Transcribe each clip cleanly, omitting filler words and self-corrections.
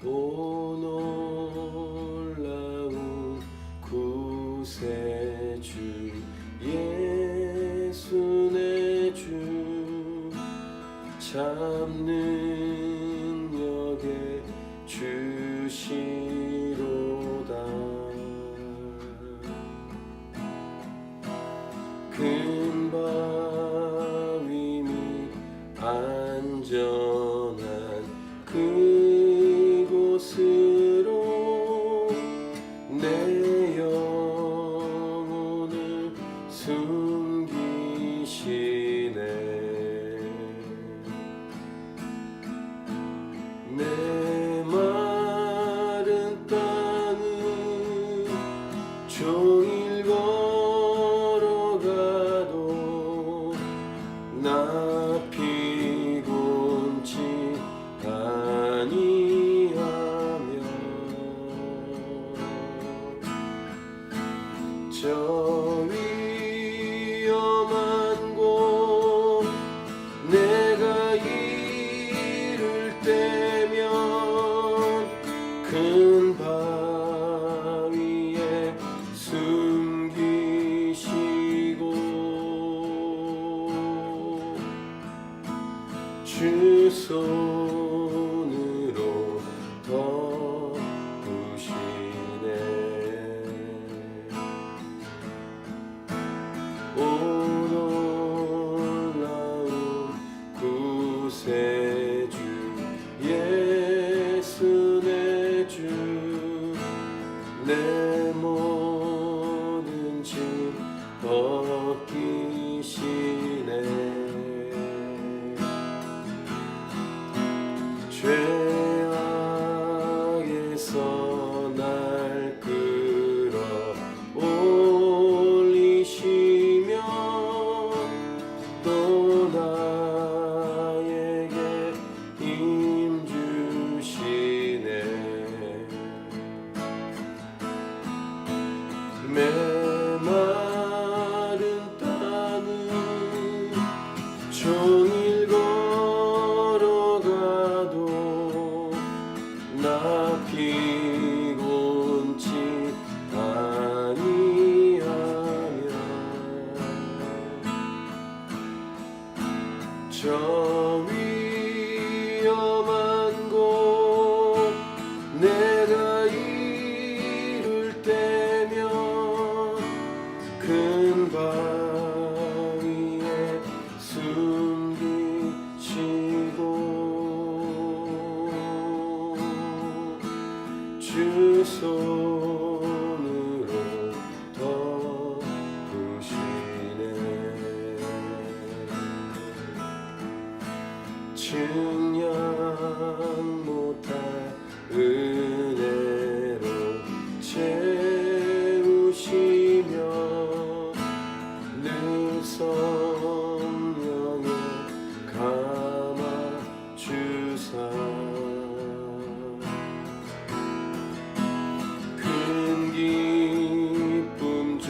오 놀라운 구세주 예수 내 주 참 능력의 주시로다. 큰 바위 및 안전한 그곳으로 내 영혼을 숨기시네. 내 마른 땅은 종일 걸어가도 나 피곤치 아니하며 저 위험한 곳 내가 이를 때면 큰 바위에 숨기시고 주 손으로 덮으시네. 오 놀라운 구세주 예수 내 주 내 모든 짐 벗기시네. 죄악에서 날 끌어올리시며 또 나에게 힘 주시네. 메마른 땅은 종일 걸어가도 나 피곤치 아니하며 저 위험한 곳 내가 이를 때면 큰 바위에 숨기시고 주 손으로 덮으시네. 측량 못할 은혜로 채우시며 늘 성령에 감아주사 큰 기쁨 주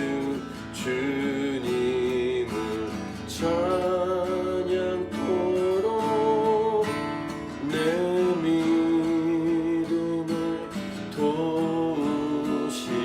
주님을 찬양토록 내 믿음을 도우시네.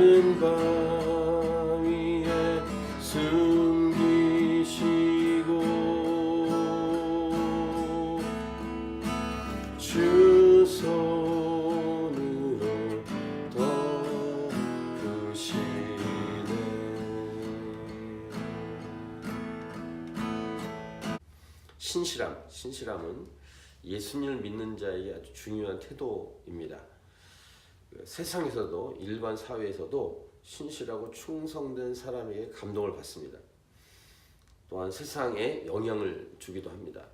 큰 밤 위에 숨기시고 주 손으로 덮으시네. 신실함은 예수님을 믿는 자에게 아주 중요한 태도입니다. 세상에서도 일반 사회에서도 신실하고 충성된 사람에게 감동을 받습니다. 또한 세상에 영향을 주기도 합니다.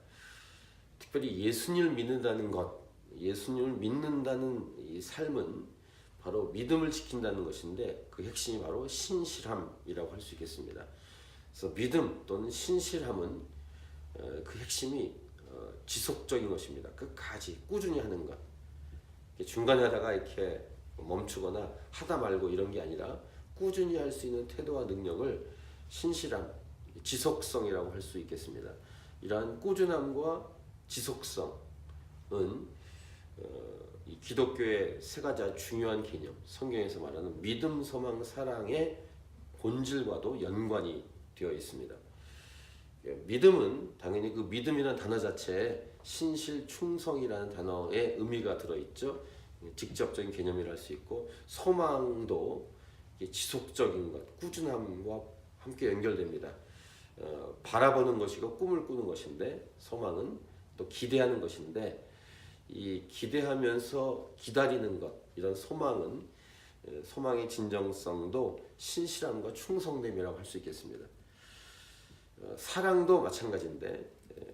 특별히 예수님을 믿는다는 것, 예수님을 믿는다는 이 삶은 바로 믿음을 지킨다는 것인데 그 핵심이 바로 신실함이라고 할 수 있겠습니다. 그래서 믿음 또는 신실함은 그 핵심이 지속적인 것입니다. 끝까지 꾸준히 하는 것. 중간에 하다가 이렇게 멈추거나 하다 말고 이런 게 아니라 꾸준히 할 수 있는 태도와 능력을 신실함, 지속성이라고 할 수 있겠습니다. 이러한 꾸준함과 지속성은 이 기독교의 세 가지 중요한 개념, 성경에서 말하는 믿음, 소망, 사랑의 본질과도 연관이 되어 있습니다. 믿음은 당연히 그 믿음이라는 단어 자체에 신실, 충성이라는 단어의 의미가 들어있죠. 직접적인 개념이라 할 수 있고, 소망도 지속적인 것, 꾸준함과 함께 연결됩니다. 바라보는 것이고 꿈을 꾸는 것인데, 소망은 또 기대하는 것인데, 이 기대하면서 기다리는 것, 이런 소망은 소망의 진정성도 신실함과 충성됨이라고 할 수 있겠습니다. 사랑도 마찬가지인데,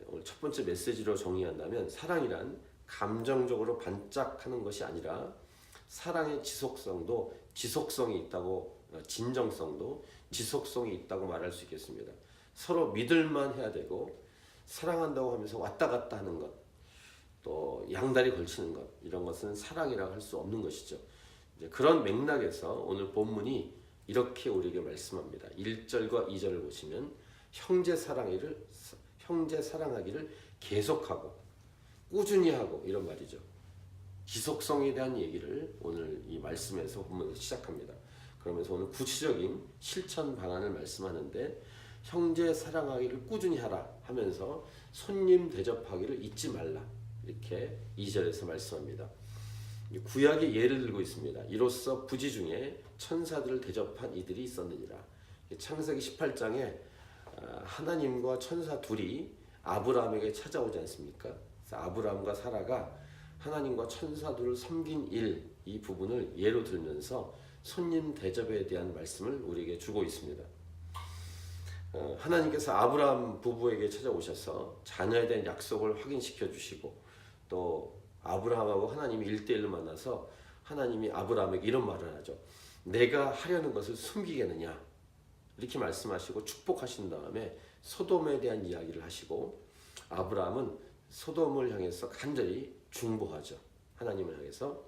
오늘 첫 번째 메시지로 정의한다면 사랑이란 감정적으로 반짝하는 것이 아니라 사랑의 지속성도 지속성이 있다고, 진정성도 지속성이 있다고 말할 수 있겠습니다. 서로 믿을만 해야 되고 사랑한다고 하면서 왔다 갔다 하는 것, 또 양다리 걸치는 것, 이런 것은 사랑이라고 할 수 없는 것이죠. 이제 그런 맥락에서 오늘 본문이 이렇게 우리에게 말씀합니다. 1절과 2절을 보시면 형제 사랑하기를 계속하고 꾸준히 하고, 이런 말이죠. 지속성에 대한 얘기를 오늘 이 말씀에서 본문에서 시작합니다. 그러면서 오늘 구체적인 실천 방안을 말씀하는데, 형제 사랑하기를 꾸준히 하라 하면서 손님 대접하기를 잊지 말라, 이렇게 2절에서 말씀합니다. 구약의 예를 들고 있습니다. 이로써 부지 중에 천사들을 대접한 이들이 있었느니라. 창세기 18장에 하나님과 천사 둘이 아브라함에게 찾아오지 않습니까? 그래서 아브라함과 사라가 하나님과 천사들을 섬긴 일, 이 부분을 예로 들면서 손님 대접에 대한 말씀을 우리에게 주고 있습니다. 하나님께서 아브라함 부부에게 찾아오셔서 자녀에 대한 약속을 확인시켜 주시고, 또 아브라함하고 하나님이 1대1로 만나서 하나님이 아브라함에게 이런 말을 하죠. 내가 하려는 것을 숨기겠느냐, 이렇게 말씀하시고 축복하신 다음에 소돔에 대한 이야기를 하시고, 아브라함은 소돔을 향해서 간절히 중보하죠. 하나님을 향해서.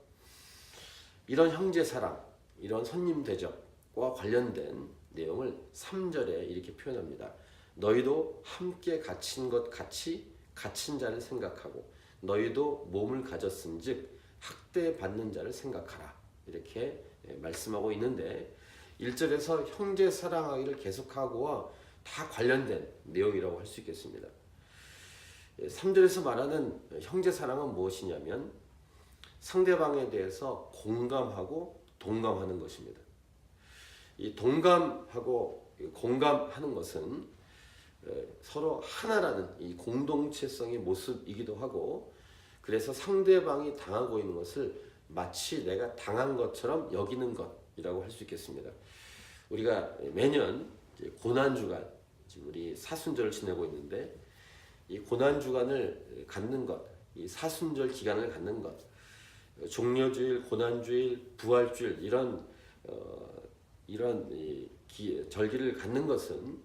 이런 형제 사랑, 이런 손님 대접과 관련된 내용을 3절에 이렇게 표현합니다. 너희도 함께 갇힌 것 같이 갇힌 자를 생각하고 너희도 몸을 가졌은즉 학대받는 자를 생각하라, 이렇게 말씀하고 있는데, 1절에서 형제 사랑하기를 계속하고와 다 관련된 내용이라고 할 수 있겠습니다. 3절에서 말하는 형제 사랑은 무엇이냐면 상대방에 대해서 공감하고 동감하는 것입니다. 이 동감하고 공감하는 것은 서로 하나라는 이 공동체성의 모습이기도 하고, 그래서 상대방이 당하고 있는 것을 마치 내가 당한 것처럼 여기는 것이라고 할 수 있겠습니다. 우리가 매년 고난주간, 지금 우리 사순절을 지내고 있는데, 이 고난주간을 갖는 것, 이 사순절 기간을 갖는 것, 종려주일, 고난주일, 부활주일, 이런 절기를 갖는 것은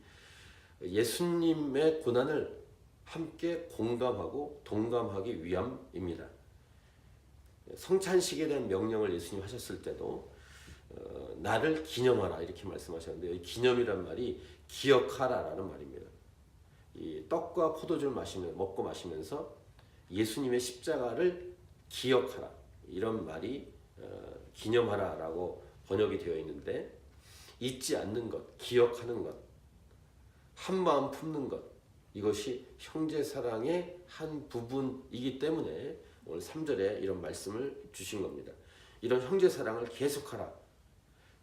예수님의 고난을 함께 공감하고 동감하기 위함입니다. 성찬식에 대한 명령을 예수님 하셨을 때도 나를 기념하라, 이렇게 말씀하셨는데, 이 기념이란 말이 기억하라라는 말입니다. 이 떡과 포도주를 먹고 마시면서 예수님의 십자가를 기억하라, 이런 말이 기념하라라고 번역이 되어 있는데 잊지 않는 것, 기억하는 것, 한마음 품는 것, 이것이 형제 사랑의 한 부분이기 때문에 오늘 3절에 이런 말씀을 주신 겁니다. 이런 형제 사랑을 계속하라,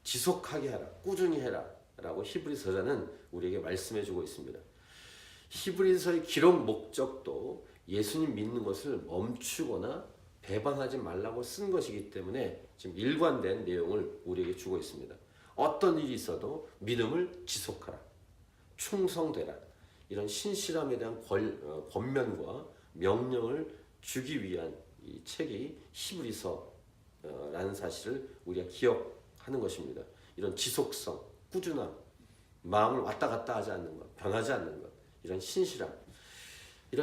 지속하게 하라, 꾸준히 해라 라고 히브리서 저자는 우리에게 말씀해 주고 있습니다. 히브리서의 기록 목적도 예수님 믿는 것을 멈추거나 배반하지 말라고 쓴 것이기 때문에 지금 일관된 내용을 우리에게 주고 있습니다. 어떤 일이 있어도 믿음을 지속하라, 충성되라, 이런 신실함에 대한 권면과 명령을 주기 위한 이 책이 히브리서라는 사실을 우리가 기억하는 것입니다. 이런 지속성, 꾸준함, 마음을 왔다 갔다 하지 않는 것, 변하지 않는 것, 이런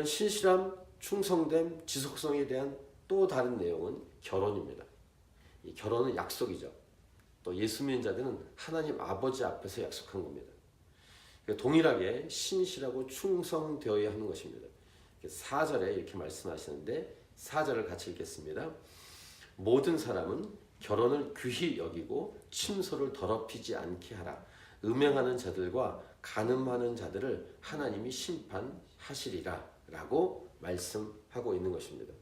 신실함, 충성됨, 지속성에 대한 또 다른 내용은 결혼입니다. 이 결혼은 약속이죠. 또 예수 믿는 자들은 하나님 아버지 앞에서 약속한 겁니다. 동일하게 신실하고 충성되어야 하는 것입니다. 4절에 이렇게 말씀하시는데 4절을 같이 읽겠습니다. 모든 사람은 결혼을 귀히 여기고 침소를 더럽히지 않게 하라. 음행하는 자들과 간음하는 자들을 하나님이 심판하시리라 라고 말씀하고 있는 것입니다.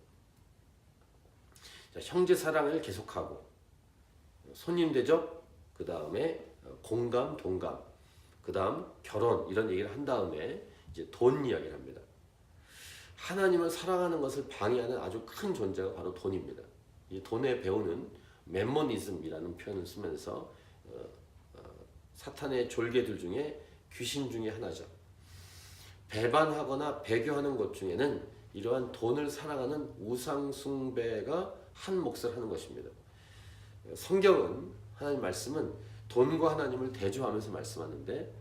자, 형제 사랑을 계속하고 손님 대접, 그 다음에 공감, 동감, 그 다음 결혼, 이런 얘기를 한 다음에 이제 돈 이야기를 합니다. 하나님을 사랑하는 것을 방해하는 아주 큰 존재가 바로 돈입니다. 이 돈에 배우는 멤머니즘이라는 표현을 쓰면서 사탄의 졸개들 중에 귀신 중에 하나죠. 배반하거나 배교하는 것 중에는 이러한 돈을 사랑하는 우상 숭배가 한 몫을 하는 것입니다. 성경은, 하나님 말씀은 돈과 하나님을 대조하면서 말씀하는데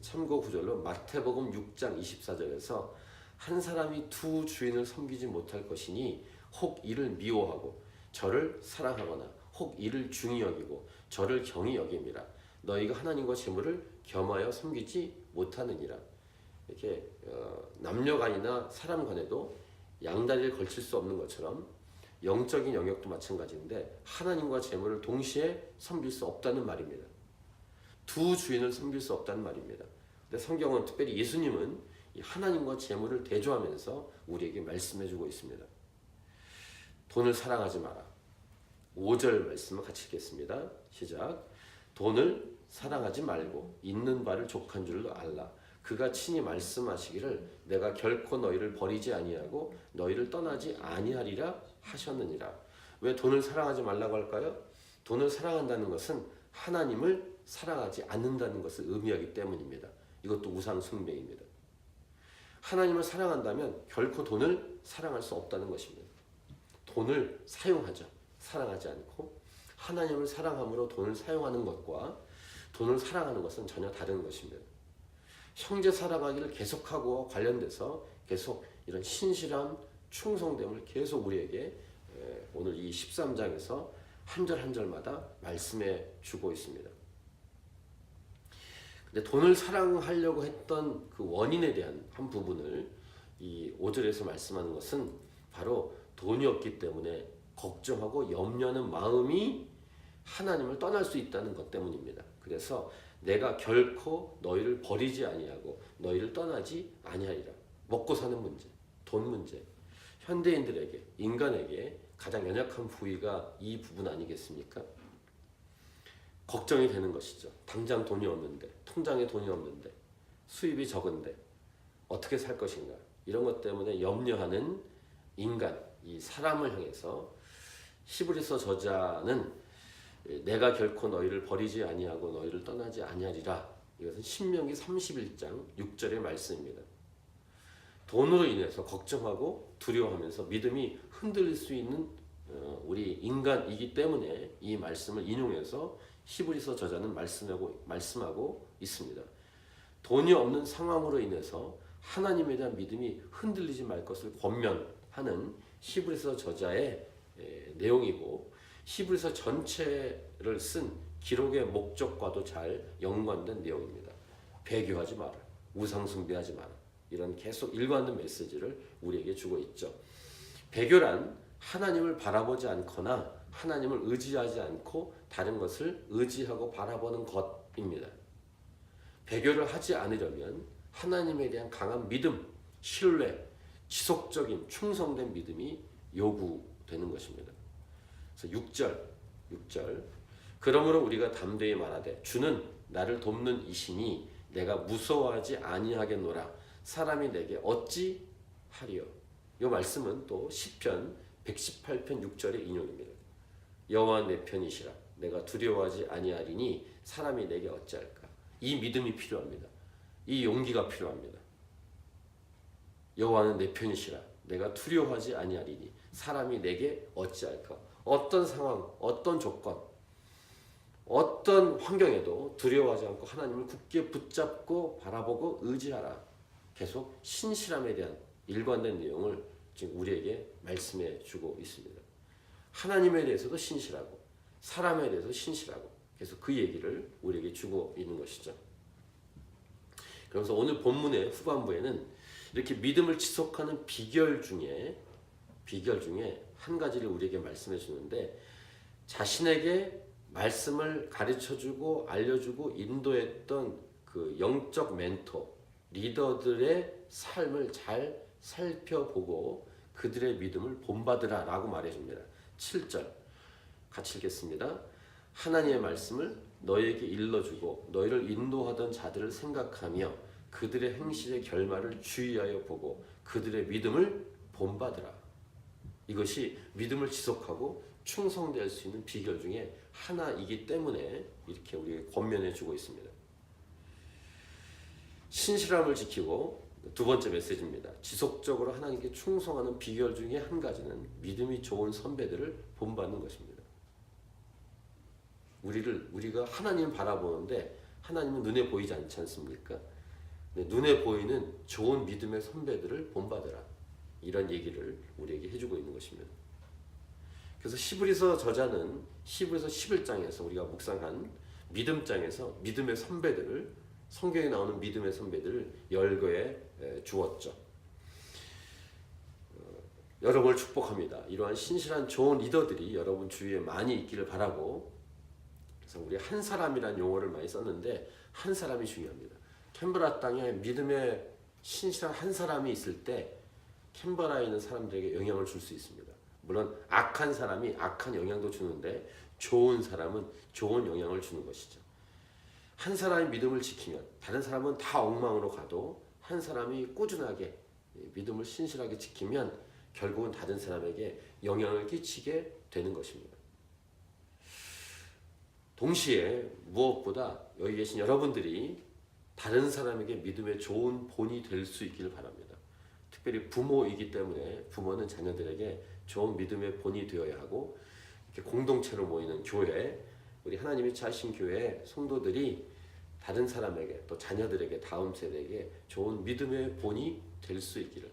참고 구절로 마태복음 6장 24절에서 한 사람이 두 주인을 섬기지 못할 것이니 혹 이를 미워하고 저를 사랑하거나 혹 이를 중히 여기고 저를 경히 여김이라. 너희가 하나님과 재물을 겸하여 섬기지 못하느니라. 이렇게 남녀 간이나 사람 간에도 양다리를 걸칠 수 없는 것처럼 영적인 영역도 마찬가지인데 하나님과 재물을 동시에 섬길 수 없다는 말입니다. 두 주인을 섬길 수 없다는 말입니다. 근데 성경은, 특별히 예수님은 이 하나님과 재물을 대조하면서 우리에게 말씀해주고 있습니다. 돈을 사랑하지 마라. 5절 말씀을 같이 읽겠습니다. 시작. 돈을 사랑하지 말고 있는 바를 족한 줄로 알라. 그가 친히 말씀하시기를 내가 결코 너희를 버리지 아니하고 너희를 떠나지 아니하리라 하셨느니라. 왜 돈을 사랑하지 말라고 할까요? 돈을 사랑한다는 것은 하나님을 사랑하지 않는다는 것을 의미하기 때문입니다. 이것도 우상 숭배입니다. 하나님을 사랑한다면 결코 돈을 사랑할 수 없다는 것입니다. 돈을 사용하죠. 사랑하지 않고. 하나님을 사랑함으로 돈을 사용하는 것과 돈을 사랑하는 것은 전혀 다른 것입니다. 형제 사랑하기를 계속하고 관련돼서 계속 이런 신실함, 충성됨을 계속 우리에게 오늘 이 13장에서 한 절 한 절마다 말씀해 주고 있습니다. 근데 돈을 사랑하려고 했던 그 원인에 대한 한 부분을 이 5절에서 말씀하는 것은 바로 돈이 없기 때문에 걱정하고 염려하는 마음이 하나님을 떠날 수 있다는 것 때문입니다. 그래서 내가 결코 너희를 버리지 아니하고 너희를 떠나지 아니하리라. 먹고 사는 문제, 돈 문제, 현대인들에게, 인간에게 가장 연약한 부위가 이 부분 아니겠습니까? 걱정이 되는 것이죠. 당장 돈이 없는데, 통장에 돈이 없는데, 수입이 적은데 어떻게 살 것인가, 이런 것 때문에 염려하는 인간, 이 사람을 향해서 히브리서 저자는 내가 결코 너희를 버리지 아니하고 너희를 떠나지 아니하리라. 이것은 신명기 31장 6절의 말씀입니다. 돈으로 인해서 걱정하고 두려워하면서 믿음이 흔들릴 수 있는 우리 인간이기 때문에 이 말씀을 인용해서 히브리서 저자는 말씀하고 있습니다. 돈이 없는 상황으로 인해서 하나님에 대한 믿음이 흔들리지 말 것을 권면하는 히브리서 저자의 내용이고, 히브리서 전체를 쓴 기록의 목적과도 잘 연관된 내용입니다. 배교하지 마라, 우상 숭배하지 마라, 이런 계속 일관된 메시지를 우리에게 주고 있죠. 배교란 하나님을 바라보지 않거나 하나님을 의지하지 않고 다른 것을 의지하고 바라보는 것입니다. 배교를 하지 않으려면 하나님에 대한 강한 믿음, 신뢰, 지속적인 충성된 믿음이 요구되는 것입니다. 그래서 6절 그러므로 우리가 담대히 말하되 주는 나를 돕는 이시니 내가 무서워하지 아니하겠노라. 사람이 내게 어찌 하리요. 이 말씀은 또 시편 118편 6절의 인용입니다. 여호와 내 편이시라. 내가 두려워하지 아니하리니 사람이 내게 어찌할까. 이 믿음이 필요합니다. 이 용기가 필요합니다. 여호와는 내 편이시라. 내가 두려워하지 아니하리니 사람이 내게 어찌할까. 어떤 상황, 어떤 조건, 어떤 환경에도 두려워하지 않고 하나님을 굳게 붙잡고 바라보고 의지하라. 계속 신실함에 대한 일관된 내용을 지금 우리에게 말씀해 주고 있습니다. 하나님에 대해서도 신실하고 사람에 대해서 신실하고 계속 그 얘기를 우리에게 주고 있는 것이죠. 그래서 오늘 본문의 후반부에는 이렇게 믿음을 지속하는 비결 중에 한 가지를 우리에게 말씀해 주는데, 자신에게 말씀을 가르쳐주고 알려주고 인도했던 그 영적 멘토, 리더들의 삶을 잘 살펴보고 그들의 믿음을 본받으라 라고 말해줍니다. 7절 같이 읽겠습니다. 하나님의 말씀을 너희에게 일러주고 너희를 인도하던 자들을 생각하며 그들의 행실의 결말을 주의하여 보고 그들의 믿음을 본받으라. 이것이 믿음을 지속하고 충성될 수 있는 비결 중에 하나이기 때문에 이렇게 우리에게 권면해 주고 있습니다. 신실함을 지키고 두 번째 메시지입니다. 지속적으로 하나님께 충성하는 비결 중에 한 가지는 믿음이 좋은 선배들을 본받는 것입니다. 우리가 하나님 바라보는데 하나님은 눈에 보이지 않지 않습니까? 눈에 보이는 좋은 믿음의 선배들을 본받으라. 이런 얘기를 우리에게 해주고 있는 것입니다. 그래서 히브리서 저자는 히브리서 11장에서 우리가 묵상한 믿음장에서 믿음의 선배들을, 성경에 나오는 믿음의 선배들을 열거해 주었죠. 여러분을 축복합니다. 이러한 신실한 좋은 리더들이 여러분 주위에 많이 있기를 바라고, 그래서 우리 한 사람이라는 용어를 많이 썼는데 한 사람이 중요합니다. 캔버라 땅에 믿음의 신실한 한 사람이 있을 때 캔버라에 있는 사람들에게 영향을 줄 수 있습니다. 물론 악한 사람이 악한 영향도 주는데 좋은 사람은 좋은 영향을 주는 것이죠. 한 사람이 믿음을 지키면 다른 사람은 다 엉망으로 가도 한 사람이 꾸준하게 믿음을 신실하게 지키면 결국은 다른 사람에게 영향을 끼치게 되는 것입니다. 동시에 무엇보다 여기 계신 여러분들이 다른 사람에게 믿음의 좋은 본이 될 수 있기를 바랍니다. 특별히 부모이기 때문에 부모는 자녀들에게 좋은 믿음의 본이 되어야 하고, 이렇게 공동체로 모이는 교회, 우리 하나님의 차신 교회 성도들이 다른 사람에게 또 자녀들에게 다음 세대에게 좋은 믿음의 본이 될 수 있기를.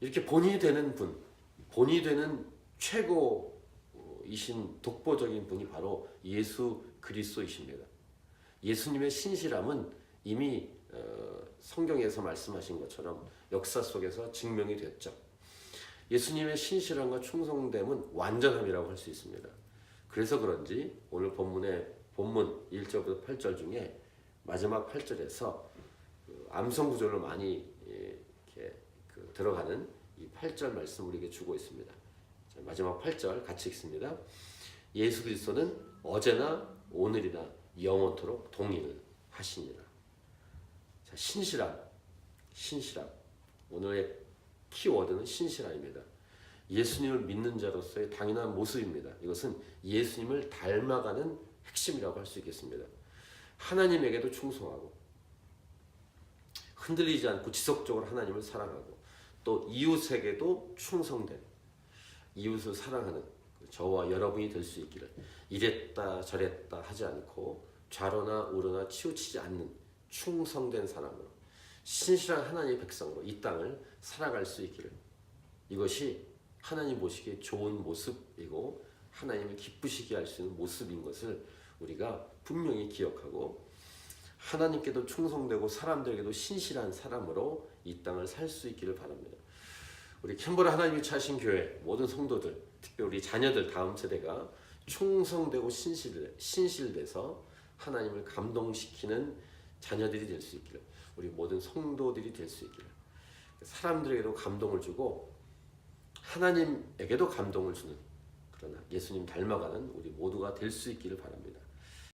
이렇게 본이 되는 분, 본이 되는 최고이신 독보적인 분이 바로 예수 그리스도이십니다. 예수님의 신실함은 이미 성경에서 말씀하신 것처럼 역사 속에서 증명이 됐죠. 예수님의 신실함과 충성됨은 완전함이라고 할 수 있습니다. 그래서 그런지 오늘 본문 1절부터 8절 중에 마지막 8절에서 암송 구절로 많이 이렇게 들어가는 이 8절 말씀 우리에게 주고 있습니다. 자, 마지막 8절 같이 읽습니다. 예수 그리스도는 어제나 오늘이나 영원토록 동일하시니라. 자, 신실함. 오늘의 키워드는 신실함입니다. 예수님을 믿는 자로서의 당연한 모습입니다. 이것은 예수님을 닮아가는 핵심이라고 할 수 있겠습니다. 하나님에게도 충성하고 흔들리지 않고 지속적으로 하나님을 사랑하고 또 이웃에게도 충성된, 이웃을 사랑하는 저와 여러분이 될 수 있기를, 이랬다 저랬다 하지 않고 좌로나 우로나 치우치지 않는 충성된 사람으로 신실한 하나님의 백성으로 이 땅을 살아갈 수 있기를, 이것이 하나님 보시기에 좋은 모습이고 하나님을 기쁘시게 할 수 있는 모습인 것을 우리가 분명히 기억하고 하나님께도 충성되고 사람들에게도 신실한 사람으로 이 땅을 살 수 있기를 바랍니다. 우리 캔버라 하나님이 차신 교회 모든 성도들, 특별히 우리 자녀들 다음 세대가 충성되고 신실돼서 하나님을 감동시키는 자녀들이 될 수 있기를, 우리 모든 성도들이 될 수 있기를, 사람들에게도 감동을 주고 하나님에게도 감동을 주는, 그러나 예수님 닮아가는 우리 모두가 될 수 있기를 바랍니다.